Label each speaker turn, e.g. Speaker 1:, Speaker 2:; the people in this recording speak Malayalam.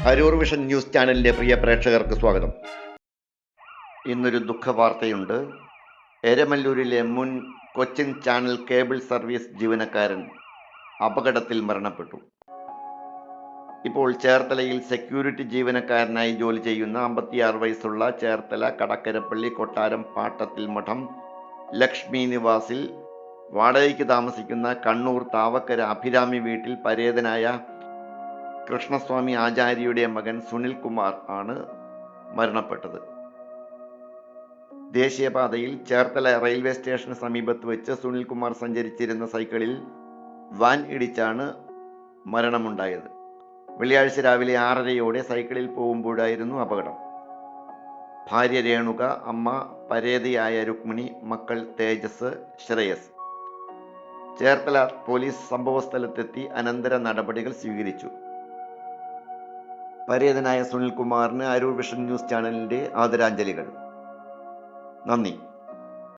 Speaker 1: അരൂർ വിഷൻ ന്യൂസ് ചാനലിൻ്റെ പ്രിയ പ്രേക്ഷകർക്ക് സ്വാഗതം. ഇന്നൊരു ദുഃഖവാർത്തയുണ്ട്. എരമല്ലൂരിലെ മുൻ കൊച്ചിൻ ചാനൽ കേബിൾ സർവീസ് ജീവനക്കാരൻ അപകടത്തിൽ മരണപ്പെട്ടു. ഇപ്പോൾ ചേർത്തലയിൽ സെക്യൂരിറ്റി ജീവനക്കാരനായി ജോലി ചെയ്യുന്ന 56 വയസ്സുള്ള ചേർത്തല കടക്കരപ്പള്ളി കൊട്ടാരം പാട്ടത്തിൽ മഠം ലക്ഷ്മി നിവാസിൽ വാടകയ്ക്ക് താമസിക്കുന്ന കണ്ണൂർ താവക്കര അഭിരാമി വീട്ടിൽ പരേതനായ കൃഷ്ണസ്വാമി ആചാര്യയുടെ മകൻ സുനിൽ കുമാർ ആണ് മരണപ്പെട്ടത്. ദേശീയപാതയിൽ ചേർത്തല റെയിൽവേ സ്റ്റേഷന് സമീപത്ത് വെച്ച് സുനിൽകുമാർ സഞ്ചരിച്ചിരുന്ന സൈക്കിളിൽ വാൻ ഇടിച്ചാണ് മരണമുണ്ടായത്. വെള്ളിയാഴ്ച രാവിലെ 6:30 സൈക്കിളിൽ പോകുമ്പോഴായിരുന്നു അപകടം. ഭാര്യ രേണുക, അമ്മ പരേതയായ രുക്മിണി, മക്കൾ തേജസ്, ശ്രേയസ്. ചേർത്തല പോലീസ് സംഭവസ്ഥലത്തെത്തി അനന്തര നടപടികൾ സ്വീകരിച്ചു. പരേതനായ സുനിൽകുമാറിന് അരൂർ വിഷൻ ന്യൂസ് ചാനലിൻ്റെ ആദരാഞ്ജലികൾ. നന്ദി.